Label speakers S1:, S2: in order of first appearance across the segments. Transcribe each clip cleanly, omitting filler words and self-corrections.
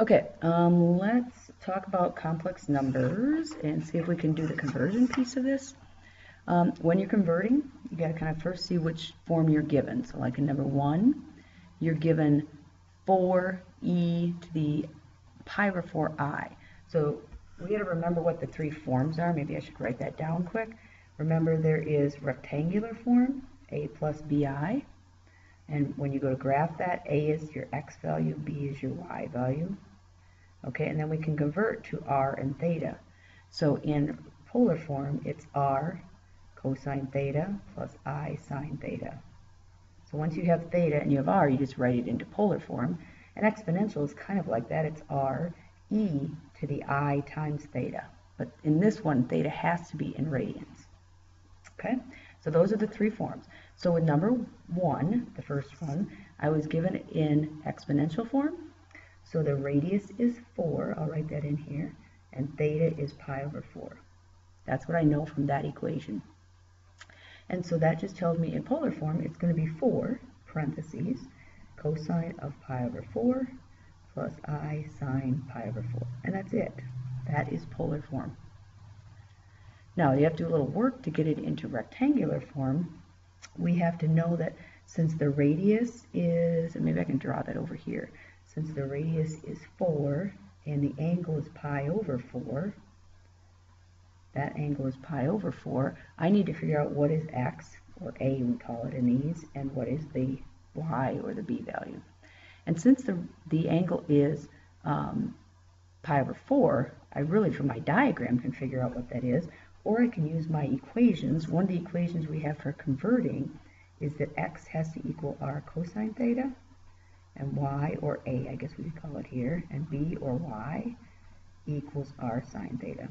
S1: Okay, let's talk about complex numbers and see if we can do the conversion piece of this. When you're converting, you got to kind of first see which form you're given. So like in number 1, you're given 4e to the pi over 4I. So we got to remember what the 3 forms are. Maybe I should write that down quick. Remember there is rectangular form, a plus bi. And when you go to graph that, a is your x value, b is your y value. Okay, and then we can convert to r and theta. So in polar form, it's r cosine theta plus I sine theta. So once you have theta and you have r, you just write it into polar form. And exponential is kind of like that. It's r e to the I times theta. But in this one, theta has to be in radians. Okay, so those are the 3 forms. So with number 1, the first one, I was given in exponential form. So the radius is 4, I'll write that in here, and theta is pi over 4. That's what I know from that equation. And so that just tells me in polar form it's going to be 4, parentheses, cosine of pi over 4 plus I sine pi over 4. And that's it. That is polar form. Now you have to do a little work to get it into rectangular form. We have to know that since the radius is, and maybe I can draw that over here, since the radius is 4 and the angle is pi over 4, that angle is pi over 4, I need to figure out what is x, or a we call it in these, and what is the y, or the b value. And since the angle is pi over 4, I really, from my diagram, can figure out what that is, or I can use my equations. One of the equations we have for converting is that x has to equal r cosine theta, and y, or a, I guess we could call it here, and b, or y, equals r sine theta.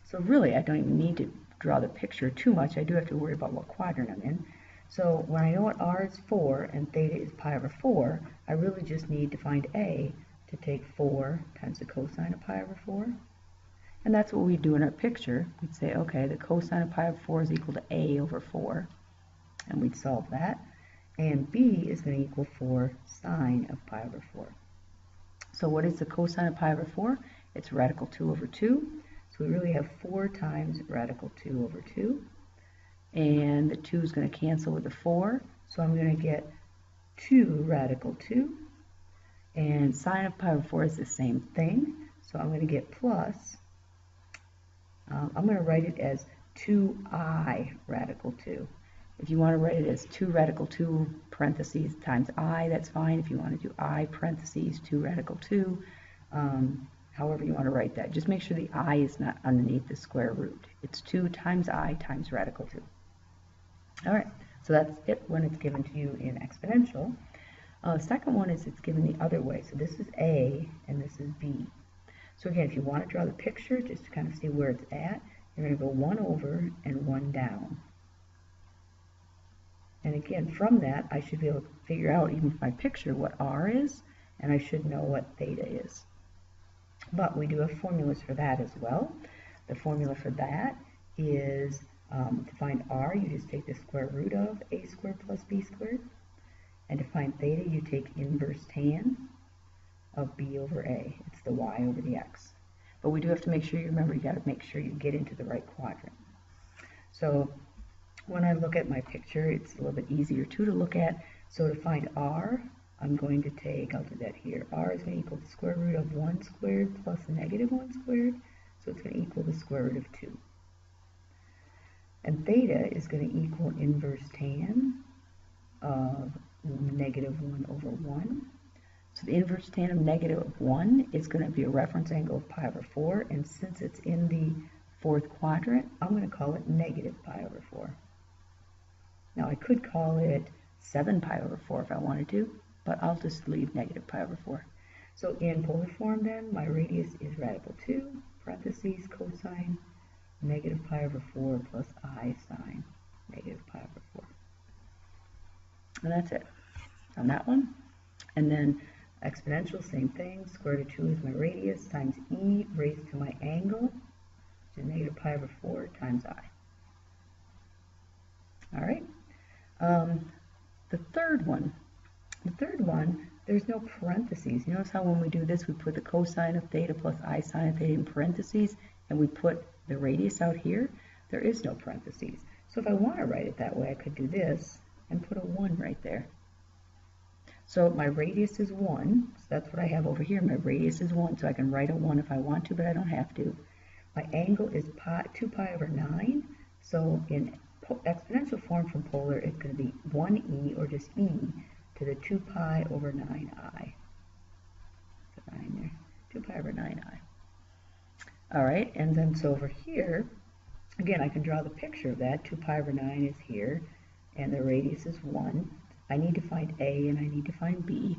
S1: So really, I don't even need to draw the picture too much. I do have to worry about what quadrant I'm in. So when I know what r is 4 and theta is pi over 4, I really just need to find a to take 4 times the cosine of pi over 4. And that's what we do in our picture. We'd say, okay, the cosine of pi over 4 is equal to a over 4. And we'd solve that. And b is going to equal 4 sine of pi over 4. So what is the cosine of pi over 4? It's radical 2 over 2. So we really have 4 times radical 2 over 2. And the 2 is going to cancel with the 4. So I'm going to get 2 radical 2. And sine of pi over 4 is the same thing. So I'm going to get plus, I'm going to write it as 2i radical 2. If you want to write it as 2 radical 2 parentheses times I, that's fine. If you want to do I parentheses 2 radical 2, however you want to write that. Just make sure the I is not underneath the square root. It's 2 times I times radical 2. All right, so that's it when it's given to you in exponential. The second one is it's given the other way. So this is A and this is B. So again, if you want to draw the picture, just to kind of see where it's at, you're going to go 1 over and 1 down. And again, from that, I should be able to figure out, even from my picture, what R is, and I should know what theta is. But we do have formulas for that as well. The formula for that is to find R, you just take the square root of a squared plus b squared. And to find theta, you take inverse tan of b over a. It's the y over the x. But we do have to make sure you remember, you got to make sure you get into the right quadrant. So when I look at my picture, it's a little bit easier too to look at. So to find R, I'm going to take, I'll do that here. R is going to equal the square root of 1 squared plus negative 1 squared. So it's going to equal the square root of 2. And theta is going to equal inverse tan of negative 1 over 1. So the inverse tan of negative 1 is going to be a reference angle of pi over 4. And since it's in the fourth quadrant, I'm going to call it negative pi over 4. Now I could call it 7 pi over 4 if I wanted to, but I'll just leave negative pi over 4. So in polar form then, my radius is radical 2, parentheses, cosine, negative pi over 4 plus I sine negative pi over 4. And that's it on that one. And then exponential, same thing. Square root of 2 is my radius times e raised to my angle, which is negative pi over 4 times I. All right. The third one, there's no parentheses. You notice how when we do this, we put the cosine of theta plus I sine of theta in parentheses, and we put the radius out here? There is no parentheses. So if I want to write it that way, I could do this and put a 1 right there. So my radius is 1, so that's what I have over here. My radius is 1, so I can write a 1 if I want to, but I don't have to. My angle is 2 pi over 9, so in exponential form from polar, it's going to be 1e, or just e, to the 2 pi over 9i. So 9 there, 2 pi over 9i. All right, and then so over here, again, I can draw the picture of that. 2 pi over 9 is here, and the radius is 1. I need to find A and I need to find B.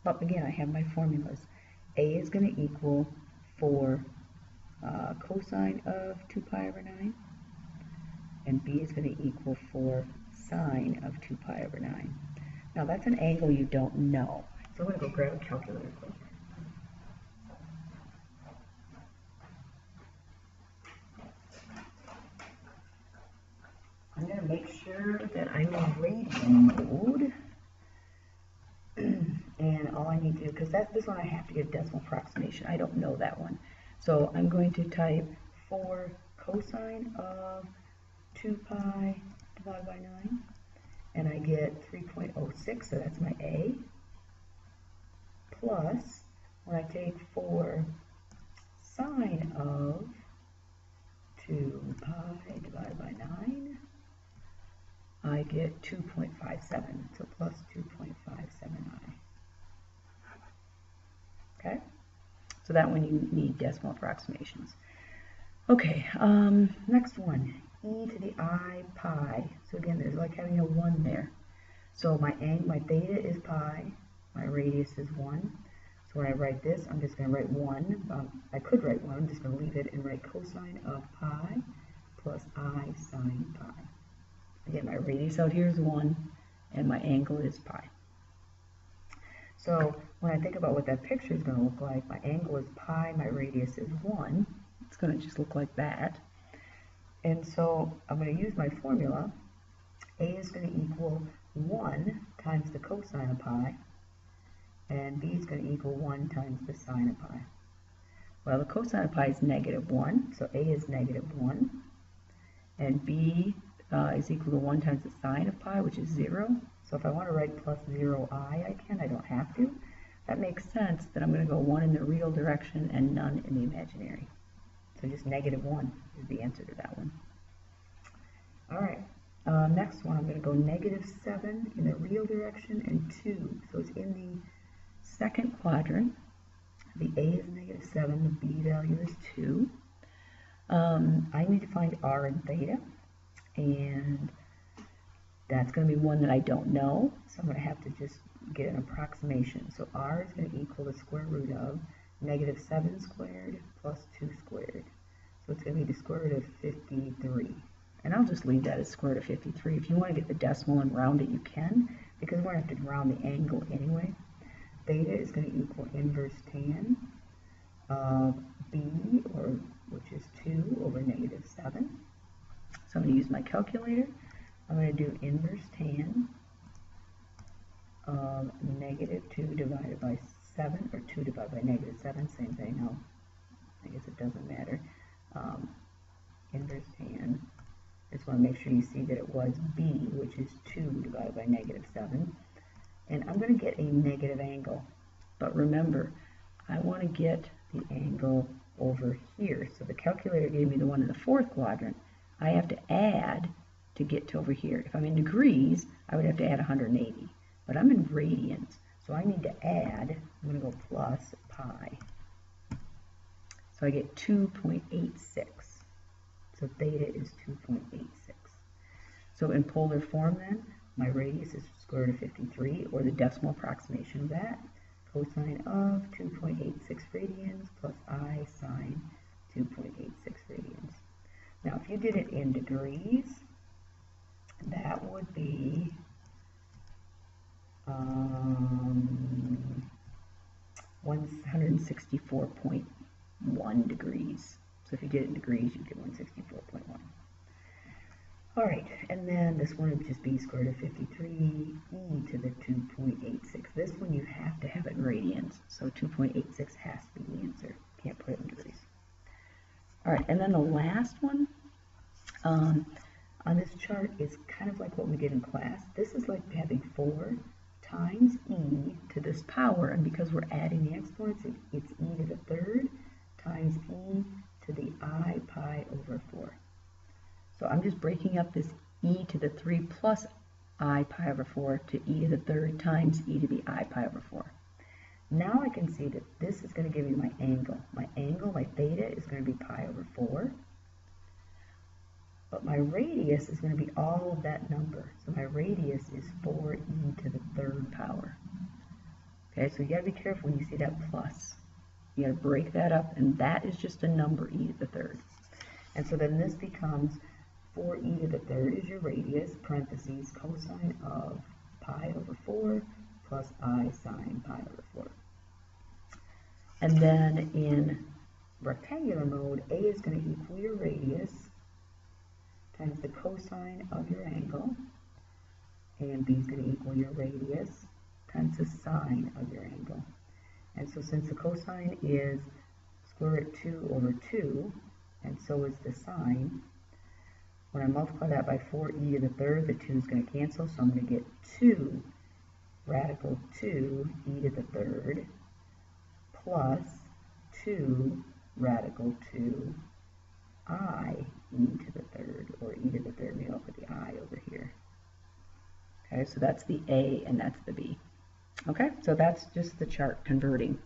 S1: But again, I have my formulas. A is going to equal 4 cosine of 2 pi over 9, and B is going to equal 4 sine of 2 pi over 9. Now that's an angle you don't know. So I'm going to go grab a calculator quick. I'm going to make sure that I'm in radian mode. And all I need to do, because this one I have to get a decimal approximation. I don't know that one. So I'm going to type 4 cosine of 2 pi divided by 9. And I get 3.06, so that's my A. Plus, when I take 4 sine of 2 pi divided by 9, I get 2.57, so plus 2.57i. Okay, so that one you need decimal approximations. Okay, next one, e to the I pi. So again, there's like having a 1 there. So my theta is pi, my radius is 1. So when I write this, I'm just going to write 1. I could write 1, I'm just going to leave it and write cosine of pi plus I sine pi. Again, my radius out here is 1, and my angle is pi. So when I think about what that picture is going to look like, my angle is pi, my radius is 1. It's going to just look like that. And so I'm going to use my formula. A is going to equal 1 times the cosine of pi, and B is going to equal 1 times the sine of pi. Well, the cosine of pi is -1, so A is -1, and B is equal to 1 times the sine of pi, which is 0. So if I want to write plus 0i, I can. I don't have to. That makes sense that I'm going to go 1 in the real direction and none in the imaginary. So just -1 is the answer to that one. All right. Next one, I'm going to go -7 in the real direction and 2. So it's in the second quadrant. The A is -7, the B value is 2. I need to find R and theta, and that's going to be one that I don't know, so I'm going to have to just get an approximation. So R is going to equal the square root of -7 squared plus 2 squared. So it's going to be the square root of 53. And I'll just leave that as square root of 53. If you want to get the decimal and round it, you can, because we're going to have to round the angle anyway. Theta is going to equal inverse tan of B, which is 2 over -7. So I'm going to use my calculator. I'm going to do inverse tan of -2 divided by 7, or 2 divided by -7, same thing. No, I guess it doesn't matter. Inverse tan. Just want to make sure you see that it was B, which is 2 divided by -7. And I'm going to get a negative angle. But remember, I want to get the angle over here. So the calculator gave me the one in the fourth quadrant. I have to add to get to over here. If I'm in degrees, I would have to add 180. But I'm in radians, so I need to add, I'm going to go plus pi. So I get 2.86. So theta is 2.86. So in polar form then, my radius is square root of 53, or the decimal approximation of that. Cosine of 2.86 radians plus I sine 2.86 radians. Now if you did it in degrees, that would be 164.1 degrees. So if you did it in degrees, you'd get 164.1. All right, and then this one would just be square root of 53 e to the 2.86. This one you have to have it in radians, so 2.86 has to be the answer. Can't put it in degrees. All right, and then the last one on this chart is kind of like what we did in class. This is like having 4 times e to this power, and because we're adding the exponents, it's e to the third times e to the I pi over 4. So I'm just breaking up this e to the 3 plus I pi over 4 to e to the third times e to the I pi over 4. Now I can see that this is going to give me my angle. My angle, my theta, is going to be pi over 4. But my radius is going to be all of that number. So my radius is 4e to the third power. Okay, so you got to be careful when you see that plus. You got to break that up, and that is just a number, e to the third. And so then this becomes 4e to the third is your radius, parentheses, cosine of pi over 4 plus I sine pi over 4. And then in rectangular mode, A is going to equal your radius times the cosine of your angle, and B is going to equal your radius times the sine of your angle. And so since the cosine is square root 2 over 2, and so is the sine, when I multiply that by 4e to the third, the 2 is going to cancel, so I'm going to get 2 radical 2 e to the third plus 2 radical 2 I e to the third, or e to the third, maybe I'll put the I over here. Okay, so that's the A and that's the B. Okay, so that's just the chart converting.